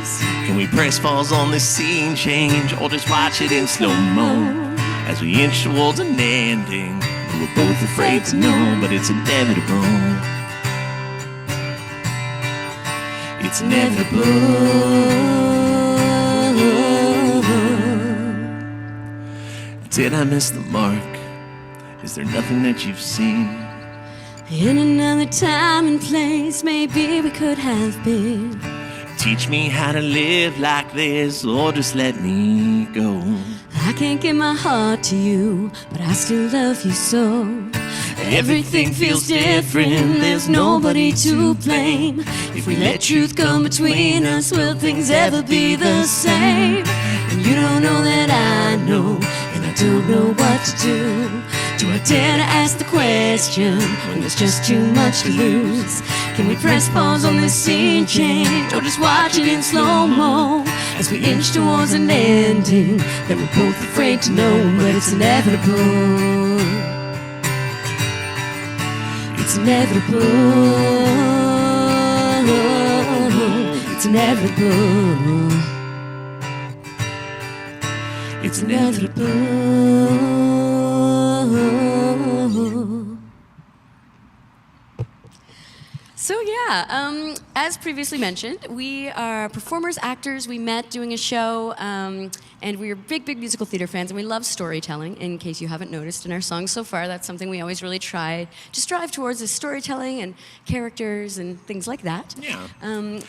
Can we press pause on this scene change, or just watch it in slow-mo as we inch towards an ending we're both afraid to know, but it's inevitable. It's inevitable. Did I miss the mark? Is there nothing that you've seen?
In another time and place, maybe we could have been.
Teach me how to live like this, or just let me go.
I can't give my heart to you, but I still love you so. Everything feels different, there's nobody to blame. If we let truth come between us, will things ever be the same? And you don't know that I know, and I don't know what to do. Do I dare to ask the question when there's just too much to lose? Can we press pause on this scene change, or just watch it in slow-mo as we inch towards an ending that we're both afraid to know, but it's inevitable. It's inevitable. It's inevitable. It's inevitable.
So yeah, as previously mentioned, we are performers, actors. We met doing a show, and we're big musical theater fans, and we love storytelling, in case you haven't noticed in our songs so far. That's something we always really try to strive towards, is storytelling and characters and things like that.
Yeah.
And,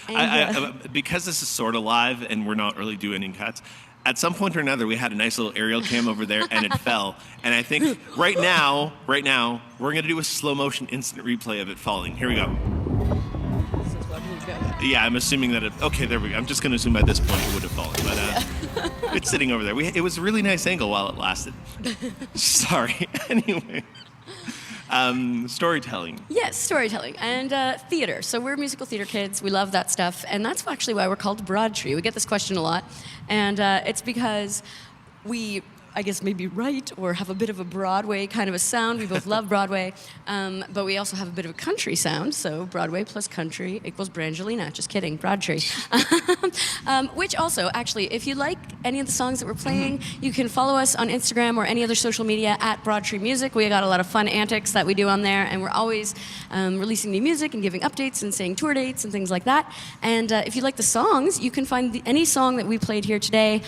because this is sort of live and we're not really doing any cuts, at some point or another, we had a nice little aerial cam over there, and it fell. And I think right now, we're going to do a slow motion instant replay of it falling. Here we go. Yeah, I'm assuming that okay, there we go. I'm just going to assume by this point it would have fallen, but it's sitting over there. It was a really nice angle while it lasted. Sorry. Anyway. Storytelling.
Yes, storytelling and theater. So we're musical theater kids. We love that stuff, and that's actually why we're called Broadtree. We get this question a lot, and it's because we, I guess, maybe write or have a bit of a Broadway kind of a sound. We both love Broadway, but we also have a bit of a country sound. So Broadway plus country equals Brangelina. Just kidding, Broadtree. Which also, actually, if you like any of the songs that we're playing, you can follow us on Instagram or any other social media at Broadtree Music. We got a lot of fun antics that we do on there, and we're always releasing new music and giving updates and saying tour dates and things like that. And if you like the songs, you can find any song that we played here today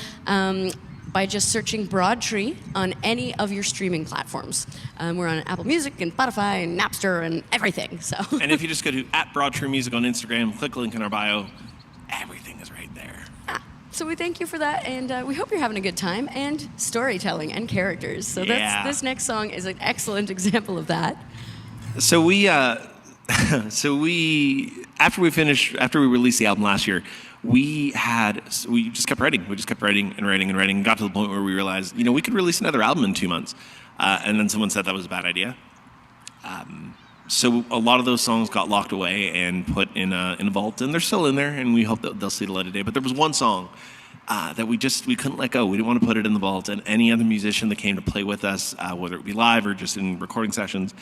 by just searching Broadtree on any of your streaming platforms. We're on Apple Music and Spotify and Napster and everything. So.
And if you just go to @Broadtree Music on Instagram, click the link in our bio, everything is right there.
So we thank you for that, and we hope you're having a good time, and storytelling and characters. So this next song is an excellent example of that.
So we after we released the album last year, we just kept writing. We just kept writing and writing and writing. Got to the point where we realized, we could release another album in 2 months. And then someone said that was a bad idea. So a lot of those songs got locked away and put in a vault, and they're still in there, and we hope that they'll see the light of day. But there was one song that we couldn't let go. We didn't want to put it in the vault, and any other musician that came to play with us, whether it be live or just in recording sessions,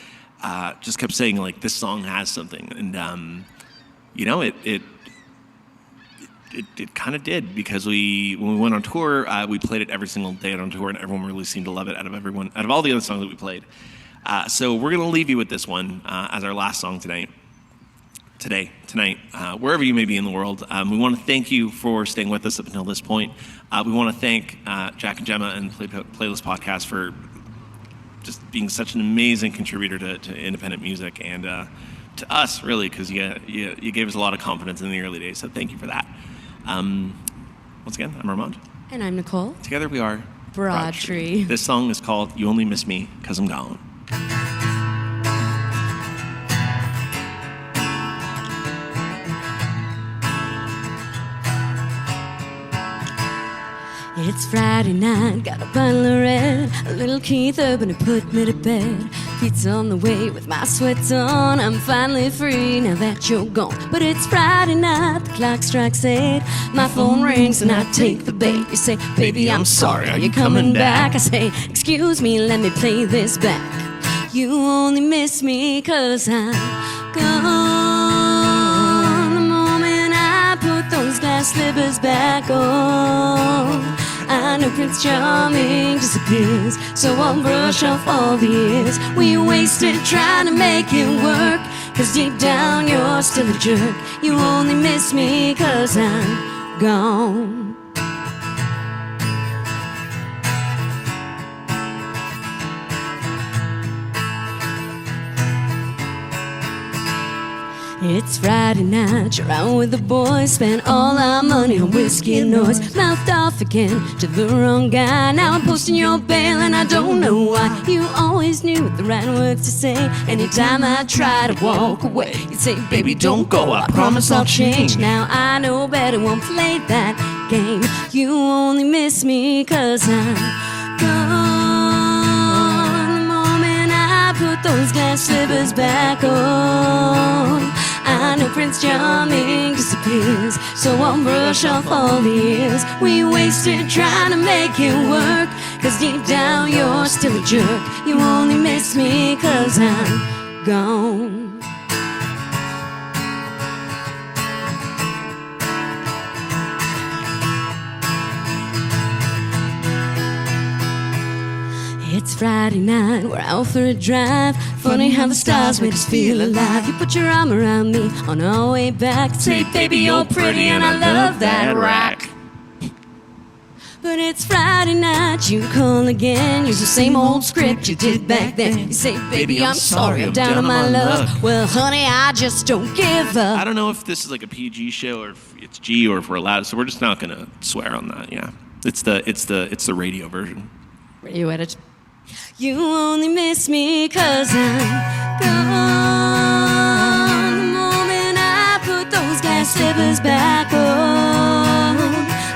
just kept saying, like, this song has something. And it kind of did, because when we went on tour, we played it every single day on tour, and everyone really seemed to love it out of all the other songs that we played. So we're going to leave you with this one as our last song tonight, wherever you may be in the world. We want to thank you for staying with us up until this point. We want to thank Jack and Gemma and Playlist Podcast for just being such an amazing contributor to independent music, and to us, really, because you gave us a lot of confidence in the early days. So thank you for that. Once again, I'm Armand.
And I'm Nicole.
Together we are
Broadtree.
This song is called You Only Miss Me 'Cause I'm Gone.
It's Friday night, got a bottle of red, a little Keith Urban to put me to bed. Feet's on the way with my sweats on, I'm finally free now that you're gone. But it's Friday night, the clock strikes 8, my phone rings and I take the bait. You say, baby, I'm sorry, are you coming back? I say, excuse me, let me play this back. You only miss me 'cause I'm gone. The moment I put those glass slippers back on, I know Prince Charming disappears, so I'll brush off all the years we wasted trying to make it work. 'Cause deep down you're still a jerk. You only miss me 'cause I'm gone. It's Friday night, you're out with the boys, spent all our money on whiskey and noise. Mouthed off again to the wrong guy. Now I'm posting your bail and I don't know why. You always knew the right words to say. Anytime I try to walk away, you'd say, baby, don't go, I promise I'll change. Now I know better, won't play that game. You only miss me 'cause I'm gone. The moment I put those glass slippers back on, I know Prince Charming disappears, so I'll brush off all the years we wasted trying to make it work. 'Cause deep down you're still a jerk. You only miss me 'cause I'm gone. It's Friday night, we're out for a drive. Funny how the stars made us feel alive. You put your arm around me on our way back. Say, baby, you're pretty and I love that rock. But it's Friday night, you call again. Use the same old script you did back then. You say, baby, I'm sorry, I'm down on my luck. Well, honey, I just don't give up.
I don't know if this is like a PG show or if it's G or if we're allowed, so we're just not gonna swear on that. Yeah, it's the radio version.
Radio edit.
You only miss me 'cause I'm gone. The moment I put those glass slippers back on,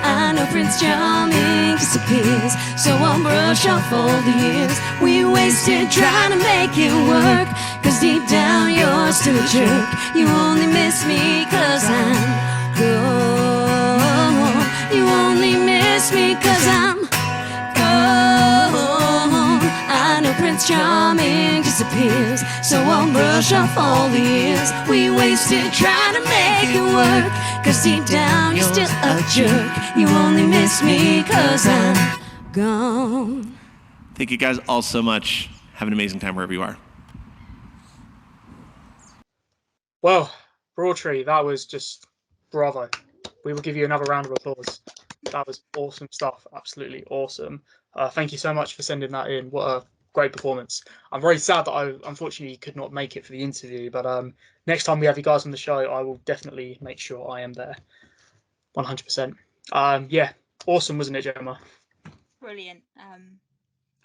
I know Prince Charming disappears, so I'll brush brush off all the years we wasted trying to make it work. Cause deep down you're still a jerk. You only miss me cause I'm gone. You only miss me cause I'm gone. I know Prince Charming disappears, so I'll brush off all the years we wasted trying to make it work. Cause deep down you're still a jerk. You only miss me cause I'm gone.
Thank you guys all so much. Have an amazing time wherever you are.
Well, Broadtree, that was just bravo. We will give you another round of applause. That was awesome stuff. Absolutely awesome. Thank you so much for sending that in. What a great performance. I'm very sad that I unfortunately could not make it for the interview, but next time we have you guys on the show, I will definitely make sure I am there. 100%. Yeah, awesome, wasn't it, Gemma?
Brilliant.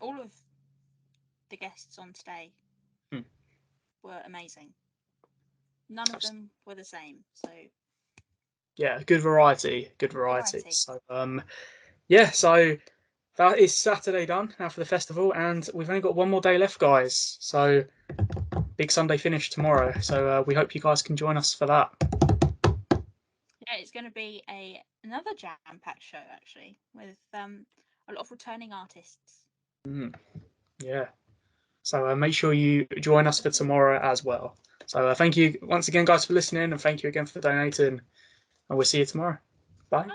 All of the guests on today were amazing. None of them were the same. So
yeah, good variety. So yeah, so that is Saturday done now for the festival, and we've only got one more day left, guys. So big Sunday finish tomorrow. So we hope you guys can join us for that.
yeah, it's going to be another jam-packed show actually, with a lot of returning artists.
Yeah. So make sure you join us for tomorrow as well. So thank you once again, guys, for listening, and thank you again for donating. And we'll see you tomorrow. Bye.